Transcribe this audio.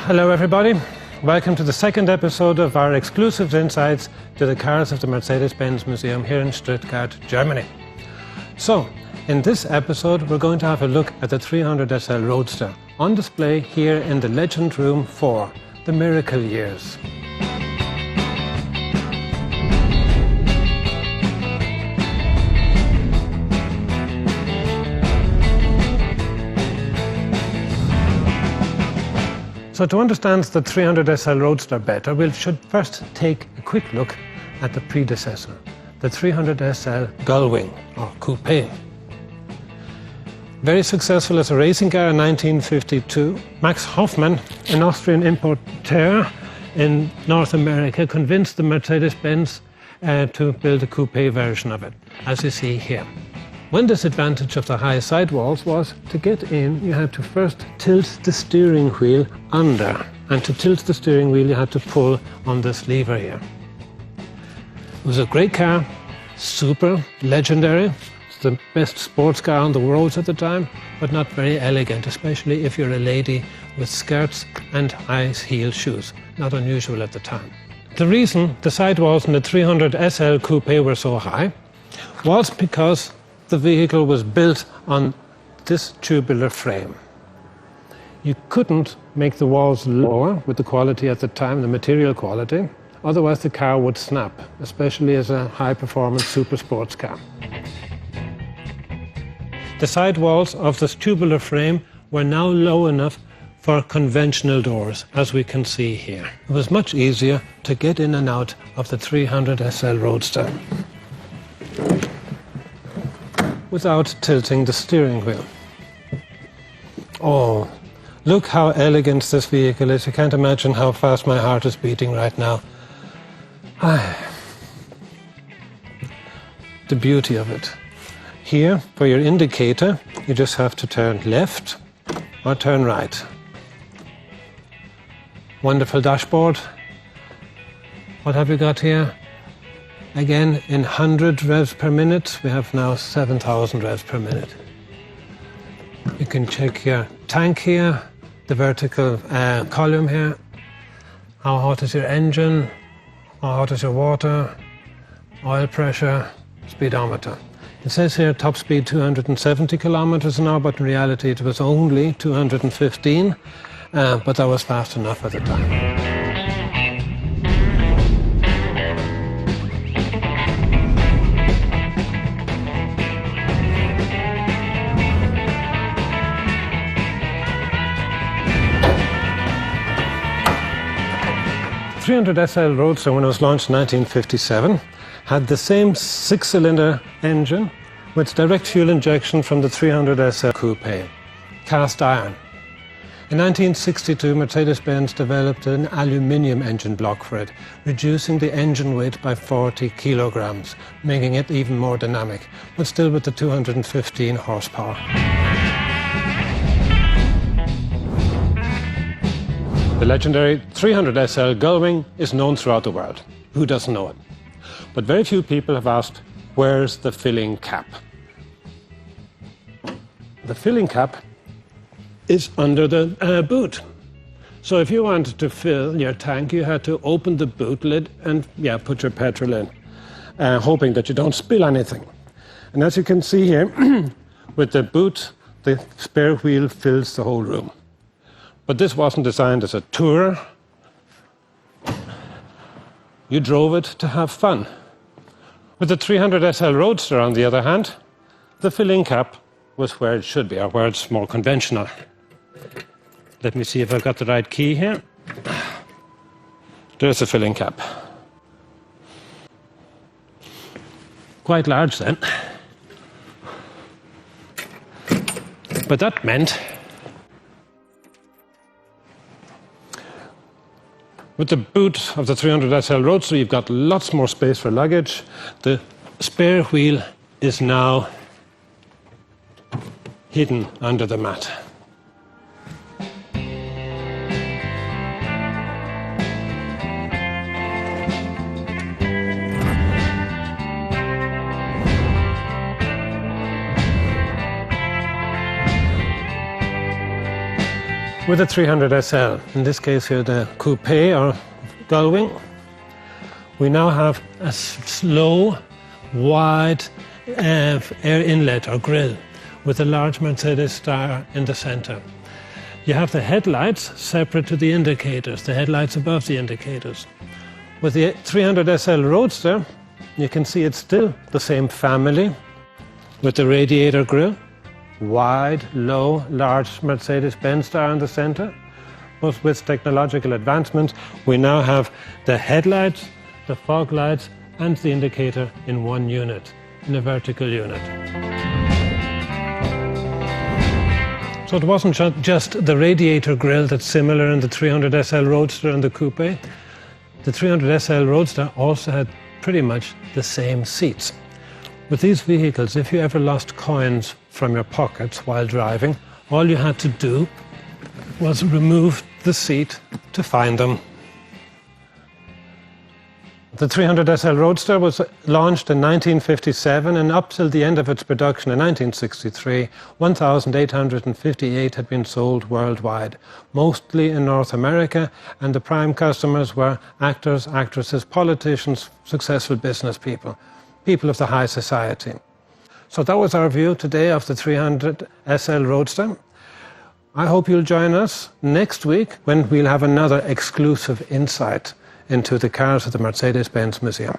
Hello everybody. Welcome to the second episode of our exclusive insights to the cars of the Mercedes-Benz Museum here in Stuttgart, Germany. So, in this episode we're going to have a look at the 300 SL Roadster on display here in the Legend Room 4, the Miracle Years. So to understand the 300 SL Roadster better, we should first take a quick look at the predecessor, the 300 SL Gullwing, or coupe. Very successful as a racing car in 1952, Max Hoffman, an Austrian importeur in North America, convinced the Mercedes-Benz to build a coupe version of it, as you see here. One disadvantage of the high sidewalls was to get in, you had to first tilt the steering wheel under. And to tilt the steering wheel, you had to pull on this lever here. It was a great car, super legendary. It's the best sports car on the roads at the time, but not very elegant, especially if you're a lady with skirts and high heel shoes. Not unusual at the time. The reason the sidewalls in the 300 SL coupe were so high was because the vehicle was built on this tubular frame. You couldn't make the walls lower with the quality at the time, the material quality, otherwise the car would snap, especially as a high-performance super sports car. The sidewalls of this tubular frame were now low enough for conventional doors, as we can see here. It was much easier to get in and out of the 300 SL Roadster without tilting the steering wheel. Oh, look how elegant this vehicle is. You can't imagine how fast my heart is beating right now. The beauty of it. Here, for your indicator, you just have to turn left or turn right. Wonderful dashboard. What have we got here? Again, in 100 revs per minute, we have now 7,000 revs per minute. You can check your tank here, the vertical column here. How hot is your engine? How hot is your water? Oil pressure, speedometer. It says here top speed 270 kilometers an hour, but in reality it was only 215, but that was fast enough at the time. The 300 SL Roadster, when it was launched in 1957, had the same six-cylinder engine with direct fuel injection from the 300 SL coupe, cast iron. In 1962, Mercedes-Benz developed an aluminium engine block for it, reducing the engine weight by 40 kilograms, making it even more dynamic, but still with the 215 horsepower. The legendary 300 SL Gullwing is known throughout the world. Who doesn't know it? But very few people have asked, where's the filling cap? The filling cap is under the boot. So if you wanted to fill your tank, you had to open the boot lid and put your petrol in, hoping that you don't spill anything. And as you can see here, with the boot, the spare wheel fills the whole room. But this wasn't designed as a tourer. You drove it to have fun. With the 300 SL Roadster, on the other hand, the filling cap was where it should be, or where it's more conventional. Let me see if I've got the right key here. There's the filling cap. Quite large then. But that meant with the boot of the 300 SL Roadster, you've got lots more space for luggage. The spare wheel is now hidden under the mat. With the 300 SL, in this case here the coupe or gullwing, we now have a slow, wide air inlet or grille with a large Mercedes star in the centre. You have the headlights separate to the indicators, the headlights above the indicators. With the 300 SL Roadster, you can see it's still the same family with the radiator grille, wide, low, large Mercedes-Benz star in the centre. But with technological advancements, we now have the headlights, the fog lights and the indicator in one unit, in a vertical unit. So it wasn't just the radiator grille that's similar in the 300 SL Roadster and the coupe. The 300 SL Roadster also had pretty much the same seats. With these vehicles, if you ever lost coins from your pockets while driving, all you had to do was remove the seat to find them. The 300 SL Roadster was launched in 1957, and up till the end of its production in 1963, 1,858 had been sold worldwide, mostly in North America, and the prime customers were actors, actresses, politicians, successful business people, people of the high society. So that was our view today of the 300 SL Roadster. I hope you'll join us next week when we'll have another exclusive insight into the cars at the Mercedes-Benz Museum.